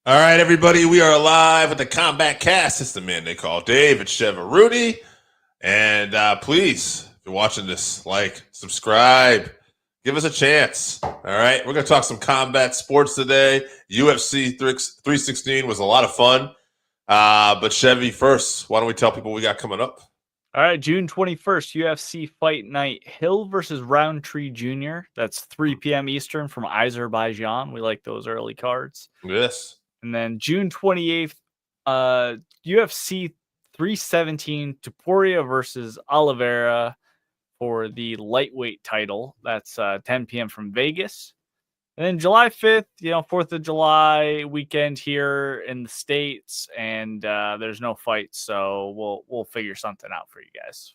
All right, everybody, we are live with the Combatcast. It's the man they call Dave. It's Chevy. And please, if you're watching this, like, subscribe, give us a chance. All right, we're going to talk some combat sports today. UFC 316 was a lot of fun. But Chevy, first, why don't we tell people we got coming up? All right, June 21st, UFC Fight Night, Hill versus Roundtree Jr. That's 3 p.m. Eastern from Azerbaijan. We like those early cards. Yes. And then June 28th, UFC 317, Topuria versus Oliveira for the lightweight title. That's 10 p.m. from Vegas. And then July 5th, 4th of July weekend here in the States, and there's no fights, so we'll figure something out for you guys.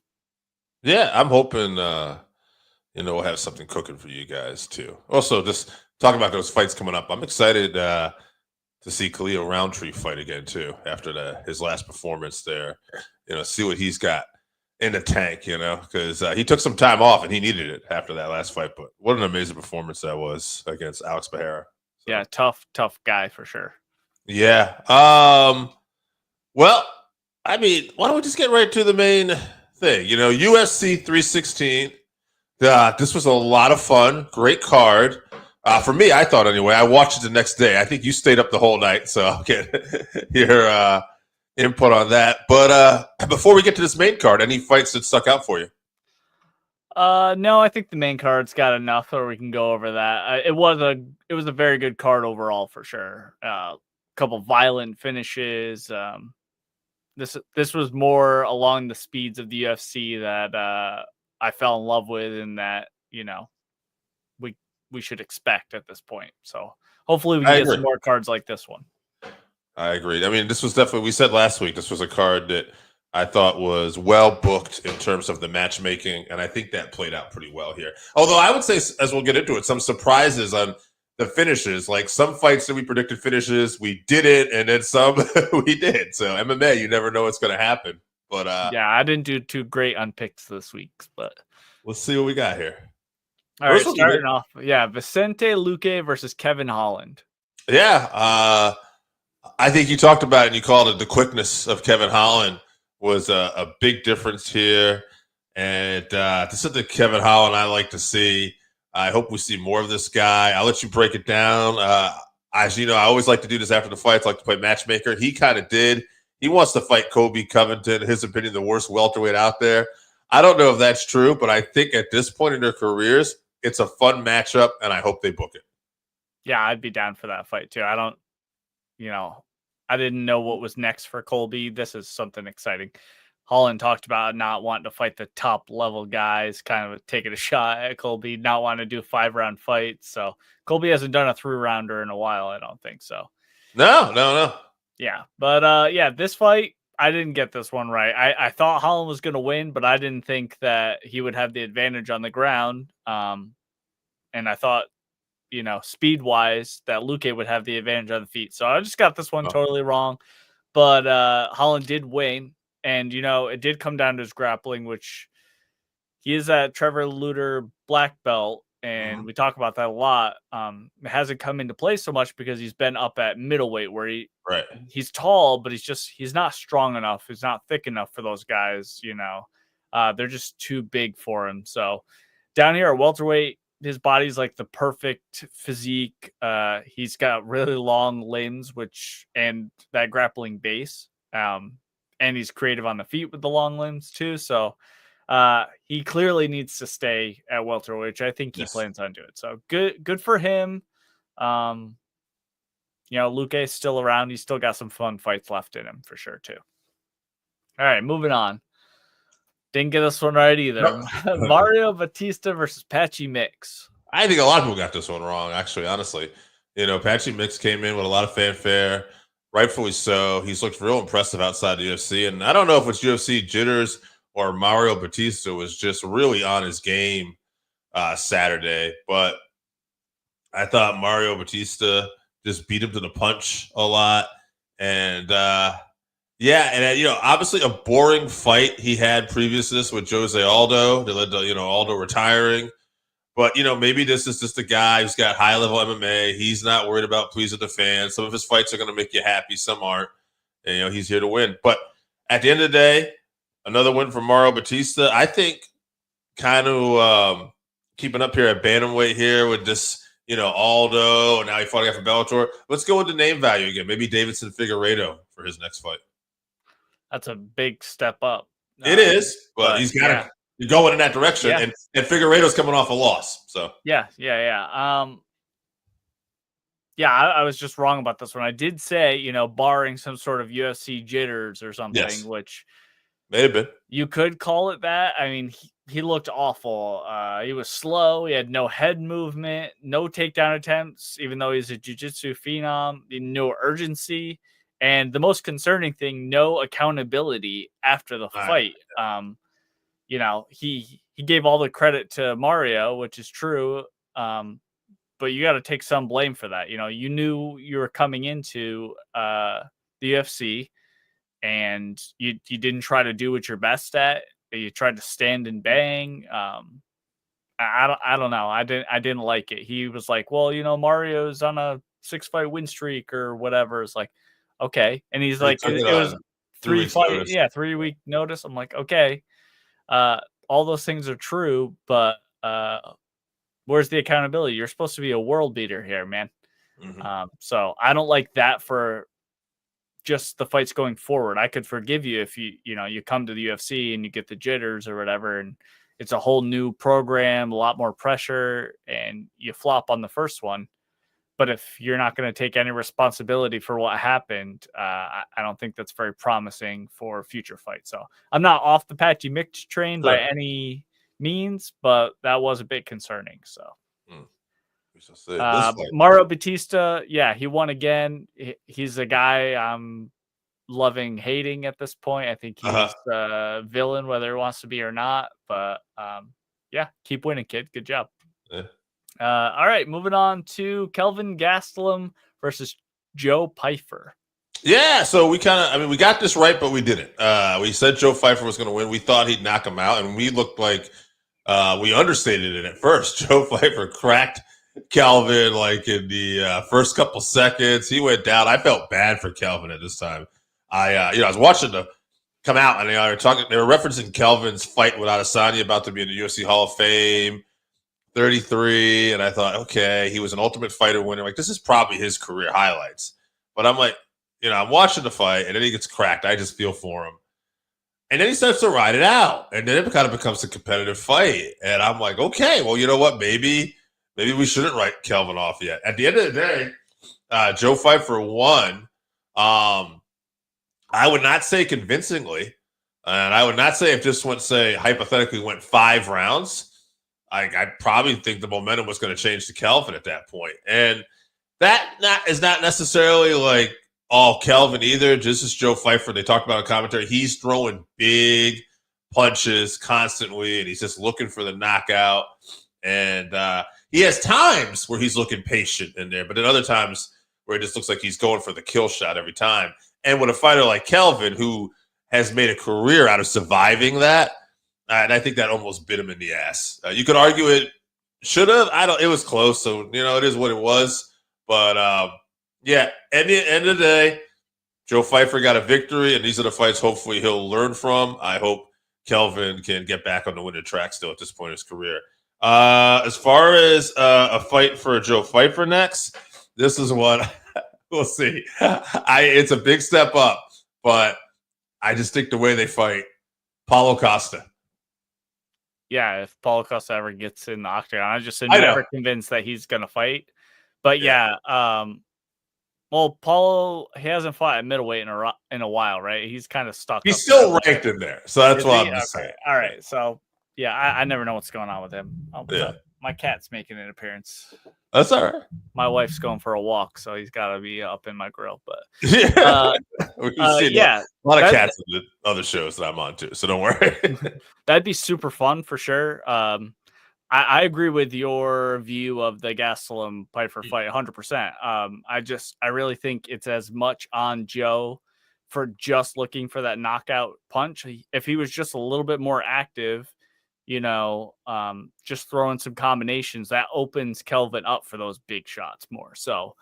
Yeah, I'm hoping, we'll have something cooking for you guys, too. Also, just talking about those fights coming up, I'm excited to see Khalil Roundtree fight again, too, after his last performance there. See what he's got in the tank, because he took some time off and he needed it after that last fight. But what an amazing performance that was against Alex Bahera. So. Yeah, tough guy for sure. Yeah. Well, I mean, why don't we just get right to the main thing? UFC 316. This was a lot of fun. Great card. For me, I thought anyway. I watched it the next day. I think you stayed up the whole night, so I'll get your input on that. But before we get to this main card, any fights that stuck out for you? No, I think the main card's got enough, or we can go over that. It was a very good card overall for sure. A couple violent finishes. This was more along the speeds of the UFC that I fell in love with, and that we should expect at this point. So hopefully we can get some more cards like this one. I agree. I mean, this was definitely, we said last week, this was a card that I thought was well booked in terms of the matchmaking, and I think that played out pretty well here. Although I would say, as we'll get into it, some surprises on the finishes. Like some fights that we predicted finishes, we didn't, and then some we did. So MMA, you never know what's going to happen. But yeah, I didn't do too great on picks this week, but let's see what we got here. All right, starting off, Vicente Luque versus Kevin Holland. Yeah, I think you talked about it and you called it the quickness of Kevin Holland was a big difference here. And this is the Kevin Holland I like to see. I hope we see more of this guy. I'll let you break it down. As you know, I always like to do this after the fights, like to play matchmaker. He kind of did. He wants to fight Colby Covington, in his opinion, the worst welterweight out there. I don't know if that's true, but I think at this point in their careers, it's a fun matchup, and I hope they book it. Yeah, I'd be down for that fight, too. I didn't know what was next for Colby. This is something exciting. Holland talked about not wanting to fight the top-level guys, kind of taking a shot at Colby, not wanting to do 5-round fights. So Colby hasn't done a 3-rounder in a while, I don't think so. No. Yeah, but this fight, I didn't get this one right. I thought Holland was going to win, but I didn't think that he would have the advantage on the ground. And I thought, speed-wise, that Luque would have the advantage on the feet. So I just got this one totally wrong. But Holland did win. And, it did come down to his grappling, which he is at Trevor Lutter black belt. And we talk about that a lot. It hasn't come into play so much because he's been up at middleweight where he's tall, but he's not strong enough. He's not thick enough for those guys, they're just too big for him. So down here at welterweight, his body's like the perfect physique. He's got really long limbs, and that grappling base. And he's creative on the feet with the long limbs too. So he clearly needs to stay at welterweight, which I think he plans on doing. So good for him. Luque's still around. He's still got some fun fights left in him for sure too. All right, moving on. Didn't get this one right either. No. Mario Batista versus Patchy Mix. I think a lot of people got this one wrong, actually, honestly. Patchy Mix came in with a lot of fanfare, rightfully so. He's looked real impressive outside the UFC. And I don't know if it's UFC jitters or Mario Batista was just really on his game Saturday. But I thought Mario Batista just beat him to the punch a lot. And obviously a boring fight he had previous to this with Jose Aldo that led to, Aldo retiring. But, maybe this is just a guy who's got high-level MMA. He's not worried about pleasing the fans. Some of his fights are going to make you happy. Some aren't. And, he's here to win. But at the end of the day, another win for Mario Batista. I think kind of keeping up here at bantamweight here with this, Aldo, and now he fought after Bellator. Let's go with the name value again. Maybe Davidson Figueiredo for his next fight. That's a big step up. It is, but he's got to – you're going in that direction, and Figueiredo's coming off a loss. So yeah. I was just wrong about this one. I did say, barring some sort of UFC jitters or something, which may have been. You could call it that. I mean, he looked awful. He was slow. He had no head movement, no takedown attempts, even though he's a jiu-jitsu phenom. No urgency, and the most concerning thing, no accountability after the fight. He gave all the credit to Mario, which is true. But you got to take some blame for that. You knew you were coming into the UFC and you didn't try to do what you're best at. You tried to stand and bang. I don't know. I didn't like it. He was like, well, Mario's on a 6-fight win streak or whatever. It's like, okay. And he's like, it was 3-week notice. I'm like, okay. All those things are true, but where's the accountability? You're supposed to be a world beater here, man. Mm-hmm. So I don't like that for just the fights going forward. I could forgive you if you come to the UFC and you get the jitters or whatever, and it's a whole new program, a lot more pressure, and you flop on the first one. But if you're not going to take any responsibility for what happened, I don't think that's very promising for future fights. So I'm not off the Patchy Mix train by any means, but that was a bit concerning. So Mario Batista, he won again. He's a guy I'm loving, hating at this point. I think he's a villain, whether he wants to be or not. But keep winning, kid. Good job. Yeah. All right, moving on to Kelvin Gastelam versus Joe Peifer. Yeah, so we got this right, but we didn't. We said Joe Peifer was going to win. We thought he'd knock him out, and we looked like we understated it at first. Joe Peifer cracked Kelvin like in the first couple seconds. He went down. I felt bad for Kelvin at this time. I was watching them come out, and they were referencing Kelvin's fight with Adesanya about to be in the UFC Hall of Fame. 33, and I thought, okay, he was an Ultimate Fighter winner. Like, this is probably his career highlights. But I'm like, I'm watching the fight, and then he gets cracked. I just feel for him. And then he starts to ride it out, and then it kind of becomes a competitive fight. And I'm like, okay, well, you know what? Maybe we shouldn't write Kelvin off yet. At the end of the day, Joe Peifer won. I would not say convincingly, and I would not say if this hypothetically went 5 rounds. I probably think the momentum was going to change to Kelvin at that point. And that is not necessarily like all Kelvin either. Just as Joe Peifer, they talked about in commentary, he's throwing big punches constantly, and he's just looking for the knockout. And he has times where he's looking patient in there, but then other times where it just looks like he's going for the kill shot every time. And with a fighter like Kelvin, who has made a career out of surviving that, and I think that almost bit him in the ass. You could argue it should have. It was close, so it is what it was. But at the end of the day, Joe Peifer got a victory, and these are the fights hopefully he'll learn from. I hope Kelvin can get back on the winning track still at this point in his career. As far as a fight for Joe Peifer next, this is what we'll see. It's a big step up, but I just think the way they fight, Paulo Costa. Yeah, if Paulo Costa ever gets in the octagon, I just am never convinced that he's going to fight. But Paulo, he hasn't fought at middleweight in a while, right? He's kind of stuck. He's still ranked in there, so that's why I'm just saying. All right, so I never know what's going on with him. My cat's making an appearance. That's all right. My wife's going for a walk, so he's got to be up in my grill. But a lot of cats in the other shows that I'm on too, so don't worry. That'd be super fun for sure. I agree with your view of the Gastelam Peifer fight 100%. I really think it's as much on Joe for just looking for that knockout punch. If he was just a little bit more active just throwing some combinations that opens Kelvin up for those big shots more. So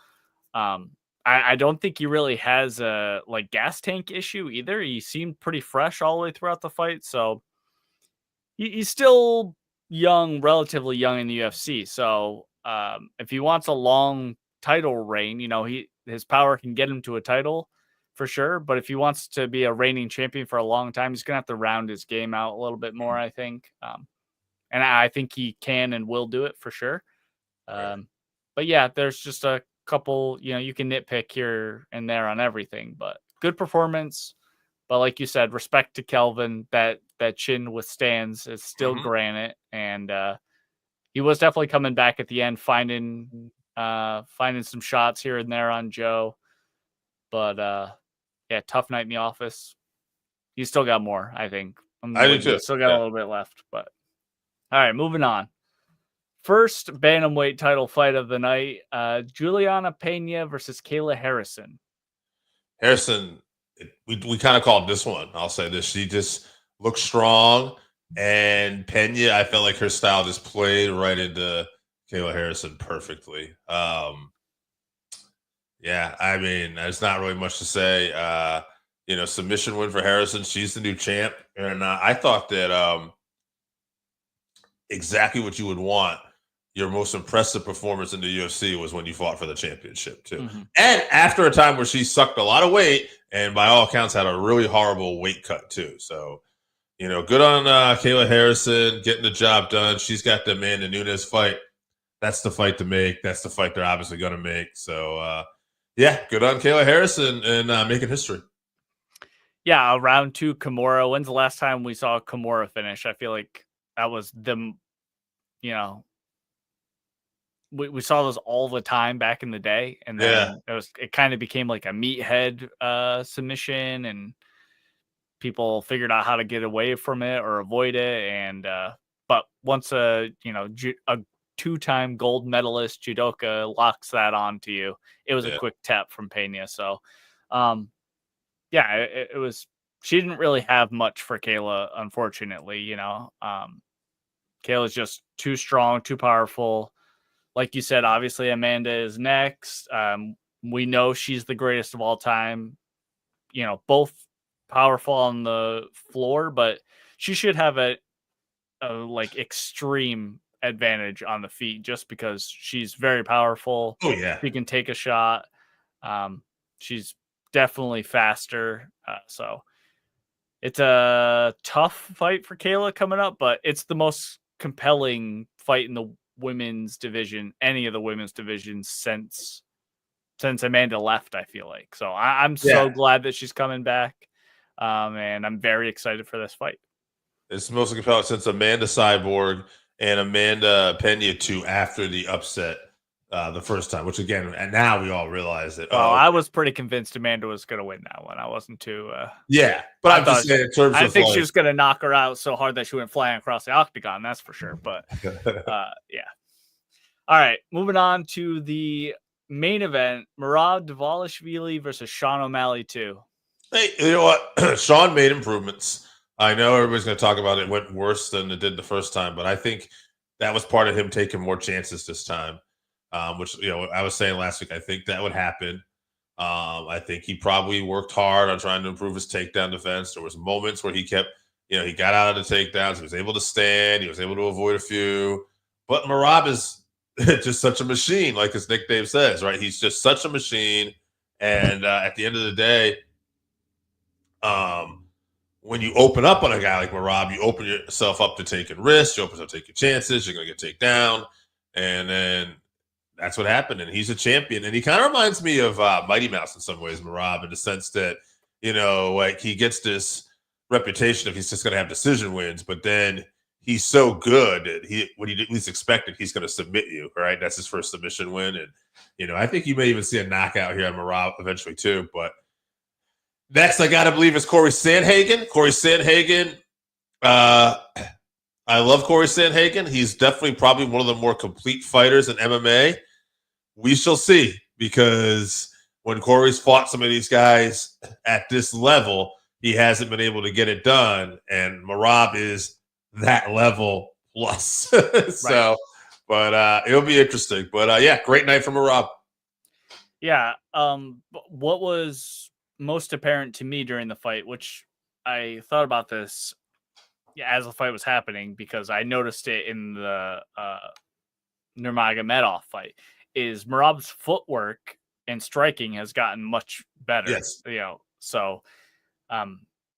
I don't think he really has a gas tank issue either. He seemed pretty fresh all the way throughout the fight. So he's still young, relatively young in the UFC. So if he wants a long title reign, his power can get him to a title for sure. But if he wants to be a reigning champion for a long time, he's going to have to round his game out a little bit more, I think. And I think he can and will do it for sure. But yeah, there's just a couple, you can nitpick here and there on everything, but good performance. But like you said, respect to Kelvin, that chin withstands. It's still granite. And he was definitely coming back at the end, finding some shots here and there on Joe. But yeah, tough night in the office. He's still got more, I think. I do too. Still got a little bit left. But all right, moving on. First bantamweight title fight of the night, Juliana Pena versus Kayla Harrison. We kind of called this one. I'll say this. She just looked strong. And Pena, I felt like her style just played right into Kayla Harrison perfectly. Yeah, I mean, there's not really much to say. Submission win for Harrison. She's the new champ. And I thought that exactly what you would want. Your most impressive performance in the UFC was when you fought for the championship, too. And after a time where she sucked a lot of weight and by all accounts had a really horrible weight cut, too. So, good on Kayla Harrison getting the job done. She's got the Amanda Nunes fight. That's the fight to make. That's the fight they're obviously going to make. So, yeah, good on Kayla Harrison and making history. Yeah, round 2, Kimura. When's the last time we saw Kimura finish? I feel like that was them, we saw those all the time back in the day. And then it kind of became like a meathead submission, and people figured out how to get away from it or avoid it. And but once a 2-time gold medalist judoka locks that onto you, it was a quick tap from Pena. So it was, she didn't really have much for Kayla, unfortunately. Kayla's just too strong, too powerful. Like you said, obviously Amanda is next. We know she's the greatest of all time. Both powerful on the floor, but she should have a extreme advantage on the feet just because she's very powerful. Oh yeah, she can take a shot. She's definitely faster. So it's a tough fight for Kayla coming up, but it's the most compelling fight in the women's division, any of the women's divisions since Amanda left, I feel like. So I'm so glad that she's coming back. And I'm very excited for this fight. It's the most compelling since Amanda Cyborg and Amanda Pena 2 after the upset the first time, which again, and now we all realize that. I was pretty convinced Amanda was going to win that one. I wasn't too. But I'm just saying, in terms I of think she was going to knock her out so hard that she went flying across the octagon. That's for sure. But yeah. All right, moving on to the main event: Merab Dvalishvili versus Sean O'Malley 2. Hey, you know what? Sean made improvements. I know everybody's going to talk about it went worse than it did the first time, but I think that was part of him taking more chances this time. Which I was saying last week, I think that would happen. I think he probably worked hard on trying to improve his takedown defense. There was moments where he kept, he got out of the takedowns. He was able to stand. He was able to avoid a few. But Merab is just such a machine, like his nickname says, right? He's just such a machine. And at the end of the day, when you open up on a guy like Merab, you open yourself up to taking risks. You open yourself to taking chances. You're going to get taken down. And then that's what happened. And he's a champion. And he kind of reminds me of Mighty Mouse in some ways, Merab, in the sense that, he gets this reputation of he's just going to have decision wins. But then he's so good that when you least expect it, he's going to submit you, right? That's his first submission win. And, I think you may even see a knockout here on Merab eventually too. But next, I got to believe, is Corey Sandhagen. Corey Sandhagen, I love Corey Sandhagen. He's definitely probably one of the more complete fighters in MMA. We shall see, because when Corey's fought some of these guys at this level, he hasn't been able to get it done. And Merab is that level plus. So, but it'll be interesting. But yeah, great night from Rob. Yeah. What was most apparent to me during the fight, which I thought about this as the fight was happening because I noticed it in the Nurmagomedov fight, is Merab's footwork and striking has gotten much better. Yes. So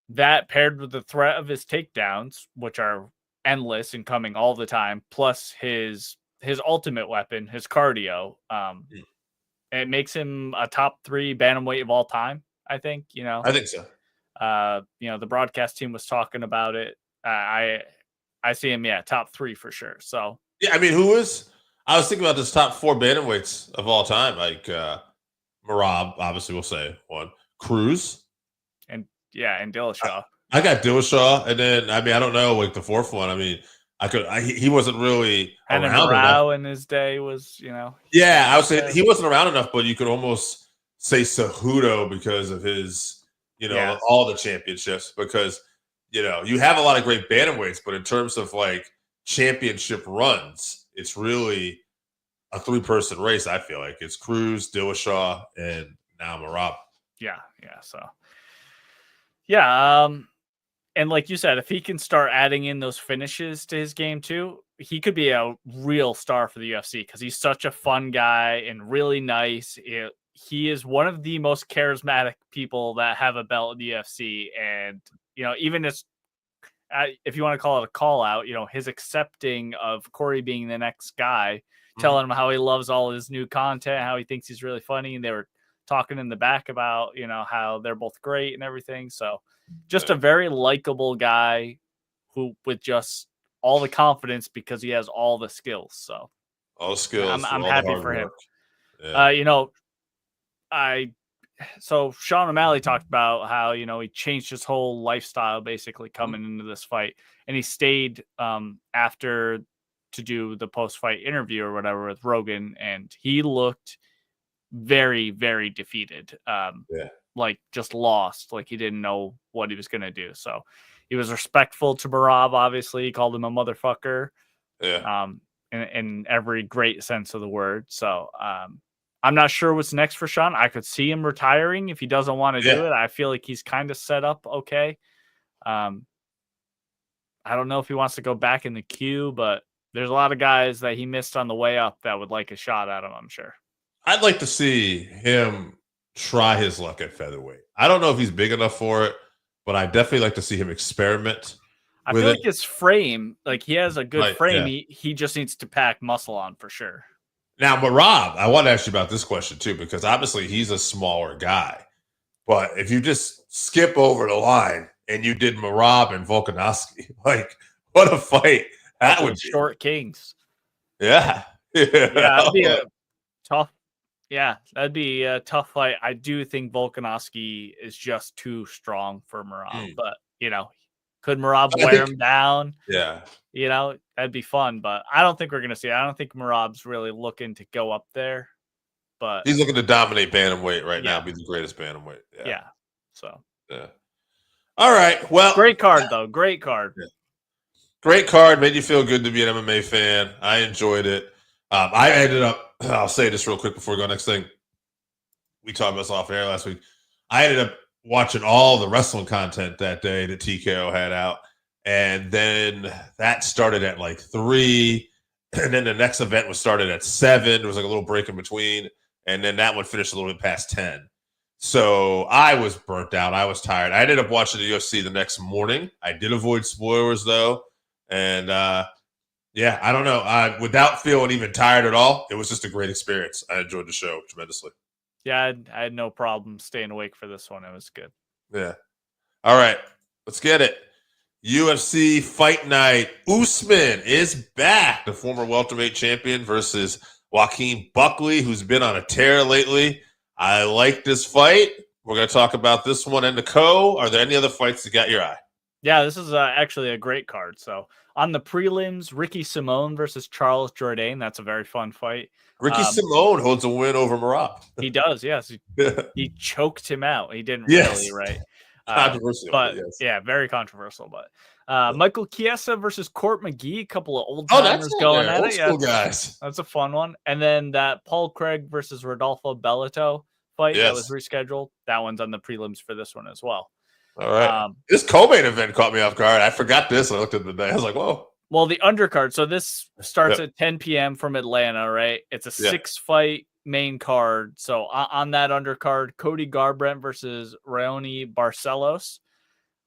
that paired with the threat of his takedowns, which are endless and coming all the time, plus his ultimate weapon, his cardio, it makes him a top 3 bantamweight of all time. I think, I think so. The broadcast team was talking about it. I see him, top 3 for sure. So yeah, I mean, who is? I was thinking about this top 4 bantamweights of all time, like Merab, obviously we'll say one, Cruz, and Dillashaw. I got Dillashaw, and then I mean I don't know like the 4th one. I mean he wasn't really and around enough. In his day was Yeah, I would say he wasn't around enough, but you could almost say Cejudo because of his all the championships because you have a lot of great bantamweights, but in terms of like championship runs, it's really a 3-person race. I feel like it's Cruz, Dillashaw, and now Merab. Yeah. So, yeah. And like you said, if he can start adding in those finishes to his game too, he could be a real star for the UFC because he's such a fun guy and really nice. He is one of the most charismatic people that have a belt in the UFC, and even if you want to call it a call out, his accepting of Corey being the next guy, telling him how he loves all his new content, how he thinks he's really funny. And they were talking in the back about, how they're both great and everything. So just a very likable guy who with just all the confidence because he has all the skills. So all the skills. I'm happy for him. Yeah. So Sean O'Malley talked about how, he changed his whole lifestyle basically coming into this fight, and he stayed after to do the post-fight interview or whatever with Rogan, and he looked very, very defeated. Like just lost, like he didn't know what he was going to do. So he was respectful to Merab, obviously. He called him a motherfucker. Yeah. In every great sense of the word. So I'm not sure what's next for Sean. I could see him retiring if he doesn't want to do it. I feel like he's kind of set up okay. I don't know if he wants to go back in the queue, but there's a lot of guys that he missed on the way up that would like a shot at him, I'm sure. I'd like to see him try his luck at featherweight. I don't know if he's big enough for it, but I definitely like to see him experiment. I feel like his frame, like he has a good frame. Yeah. He just needs to pack muscle on for sure. Now, Merab, I want to ask you about this question too, because obviously he's a smaller guy. But if you just skip over the line and you did Merab and Volkanovski, like what a fight that would be. Short kings. Yeah. That'd be a tough. Yeah, that'd be a tough fight. I do think Volkanovski is just too strong for Merab, but could Merab wear him down? Yeah. That'd be fun, but I don't think we're going to see it. I don't think Merab's really looking to go up there, but he's looking to dominate bantamweight right now, be the greatest bantamweight. Yeah. So. Yeah. All right. Well, great card though. Great card. Yeah. Great card. Made you feel good to be an MMA fan. I enjoyed it. I ended up, I'll say this real quick before we go next thing. We talked about this off air last week. I ended up watching all the wrestling content that day that TKO had out. And then that started at like 3. And then the next event was started at 7. There was like a little break in between. And then that one finished a little bit past 10. So I was burnt out. I was tired. I ended up watching the UFC the next morning. I did avoid spoilers though. And yeah, I don't know. Without feeling even tired at all, it was just a great experience. I enjoyed the show tremendously. Yeah, I had no problem staying awake for this one. It was good. Yeah. All right, let's get it. UFC Fight Night. Usman is back. The former welterweight champion versus Joaquin Buckley, who's been on a tear lately. I like this fight. We're going to talk about this one and the co. Are there any other fights that got your eye? Yeah, this is actually a great card. So on the prelims, Ricky Simón versus Charles Jourdain. That's a very fun fight. Ricky Simón holds a win over Merab. He does, yes. He choked him out. He didn't really, right? Controversial, but yes. Yeah, very controversial. But Michael Chiesa versus Court McGee, a couple of old Oh, that's timers going at old it. school guys. That's a fun one. And then that Paul Craig versus Rodolfo Bellato fight that was rescheduled. That one's on the prelims for this one as well. All right. This co-main event caught me off guard. I forgot this. I looked at the day. I was like, whoa. Well, the undercard. So this starts at 10 p.m. from Atlanta, right? It's a 6-fight main card. So on that undercard, Cody Garbrandt versus Raoni Barcelos.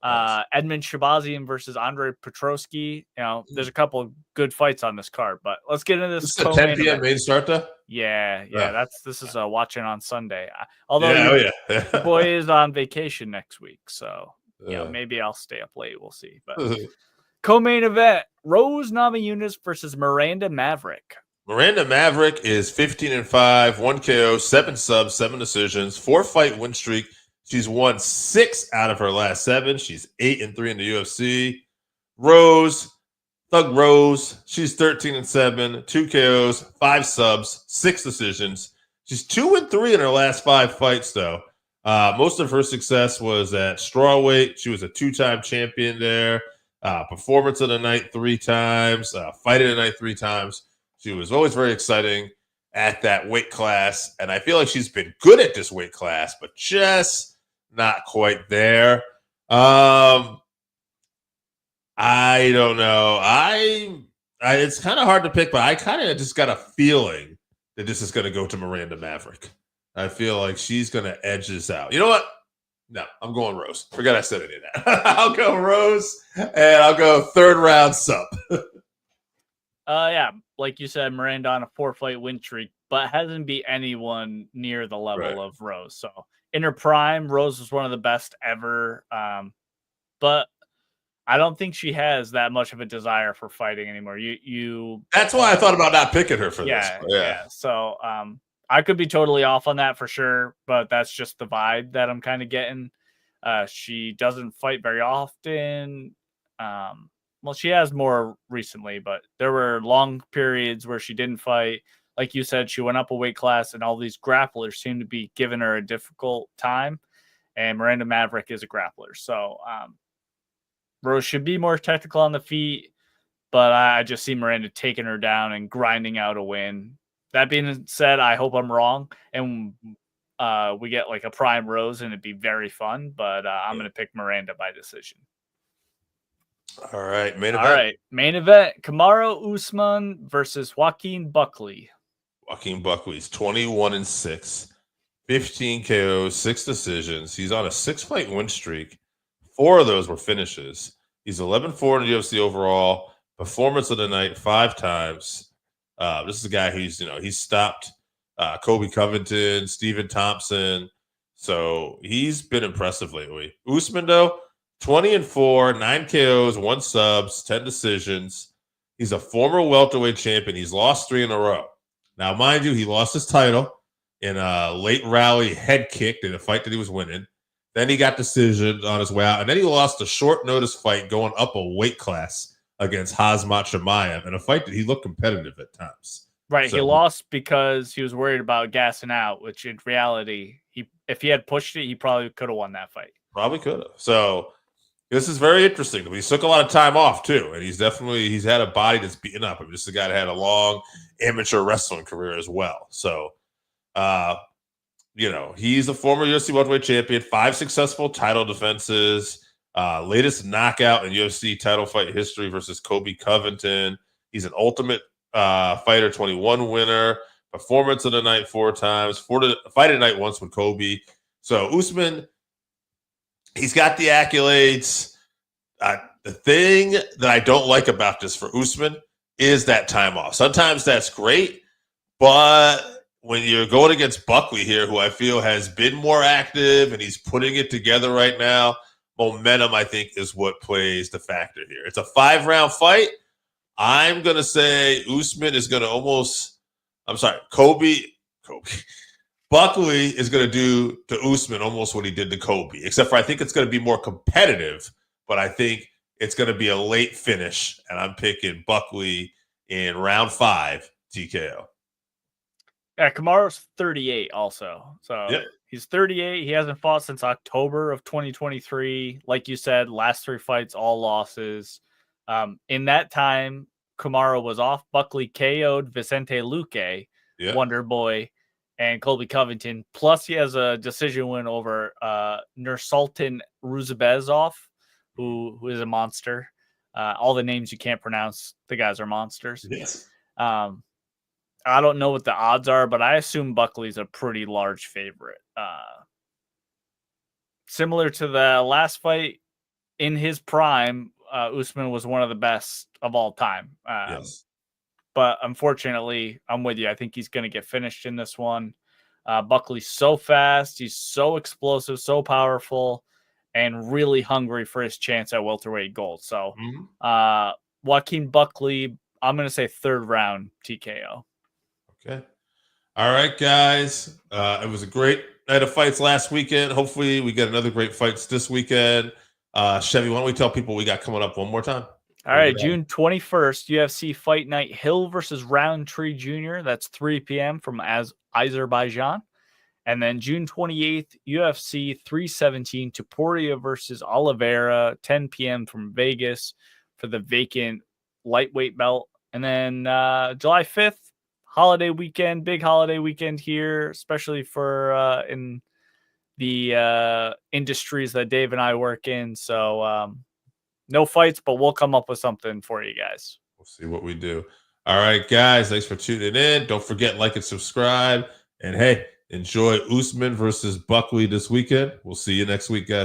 Edmen Shabazyan versus Andre Petroski. There's a couple of good fights on this card, but let's get into this. This is a 10 p.m. main start, though? Yeah. This is watching on Sunday. Although the boy is on vacation next week, so maybe I'll stay up late. We'll see. But co-main event: Rose Namajunas versus Miranada Maverick. Miranada Maverick is 15-5, 1 KO, 7 subs, 7 decisions, 4-fight win streak. She's won 6 out of her last 7. She's 8-3 in the UFC. Thug Rose, she's 13-7, 2 KOs, 5 subs, 6 decisions. She's 2-3 in her last 5 fights, though. Most of her success was at strawweight. She was a 2-time champion there. Performance of the night 3 times. Fight of the night 3 times. She was always very exciting at that weight class, and I feel like she's been good at this weight class, but just not quite there. I don't know. It's kind of hard to pick, but I kind of just got a feeling that this is going to go to Miranada Maverick. I feel like she's going to edge this out. You know what? No, I'm going Rose. Forgot I said any of that. I'll go Rose, and I'll go 3rd round sub. Like you said, Miranda on a 4-fight win streak, but hasn't beat anyone near the level of Rose. So in her prime, Rose was one of the best ever. But I don't think she has that much of a desire for fighting anymore. That's why I thought about not picking her for this. Yeah. So I could be totally off on that for sure, but that's just the vibe that I'm kind of getting. She doesn't fight very often. Well, she has more recently, but there were long periods where she didn't fight. Like you said, she went up a weight class, and all these grapplers seem to be giving her a difficult time. And Miranada Maverick is a grappler. So Rose should be more technical on the feet, but I just see Miranda taking her down and grinding out a win. That being said, I hope I'm wrong, and we get like a prime Rose, and it'd be very fun. But I'm going to pick Miranda by decision. All right, main event. Main event: Kamaru Usman versus Joaquin Buckley. Joaquin Buckley's 21-6, 15 KOs, 6 decisions. He's on a 6-fight win streak. 4 of those were finishes. He's 11-4 in the UFC overall. Performance of the night 5 times. This is a guy who's he's stopped Colby Covington, Stephen Thompson. So he's been impressive lately. Usman, though, 20-4, 9 KOs, 1 subs, 10 decisions. He's a former welterweight champion. He's lost 3 in a row. Now, mind you, he lost his title in a late rally head kick in a fight that he was winning. Then he got decision on his way out. And then he lost a short notice fight going up a weight class against Khamzat Chimaev in a fight that he looked competitive at times. Right. So, he lost because he was worried about gassing out, which in reality, if he had pushed it, he probably could have won that fight. Probably could have. So this is very interesting. He took a lot of time off too, and he's had a body that's beaten up. I mean, this is a guy that had a long amateur wrestling career as well. So, he's a former UFC welterweight champion, 5 successful title defenses, latest knockout in UFC title fight history versus Colby Covington. He's an Ultimate Fighter 21 winner, performance of the night 4 times, fight of the night once with Colby. So Usman, he's got the accolades. The thing that I don't like about this for Usman is that time off. Sometimes that's great, but when you're going against Buckley here, who I feel has been more active and he's putting it together right now, momentum, I think, is what plays the factor here. It's a 5-round fight. I'm going to say Usman is going to Buckley is going to do to Usman almost what he did to Colby, except for I think it's going to be more competitive, but I think it's going to be a late finish, and I'm picking Buckley in round 5 TKO. Yeah, Kamaru's 38 also. So Yep. he's 38. He hasn't fought since October of 2023. Like you said, last 3 fights, all losses. In that time, Kamaru was off. Buckley KO'd Vicente Luque, Yep. Wonder Boy, and Colby Covington. Plus, he has a decision win over Nursultan Ruzabezov, who is a monster. All the names you can't pronounce, the guys are monsters. Yes. I don't know what the odds are, but I assume Buckley's a pretty large favorite. Similar to the last fight, in his prime, Usman was one of the best of all time. Yes. But unfortunately, I'm with you. I think he's going to get finished in this one. Buckley's so fast. He's so explosive, so powerful, and really hungry for his chance at welterweight gold. So Joaquin Buckley, I'm going to say 3rd round TKO. Okay. All right, guys. It was a great night of fights last weekend. Hopefully we get another great fights this weekend. Chevy, why don't we tell people we got coming up one more time? All right, June 21st, UFC Fight Night, Hill versus Roundtree Jr. That's 3 p.m. from Azerbaijan. And then June 28th, UFC 317, Topuria versus Oliveira, 10 p.m. from Vegas for the vacant lightweight belt. And then July 5th, holiday weekend, big holiday weekend here, especially for in the industries that Dave and I work in. So no fights, but we'll come up with something for you guys. We'll see what we do. All right, guys. Thanks for tuning in. Don't forget, like and subscribe. And hey, enjoy Usman versus Buckley this weekend. We'll see you next week, guys.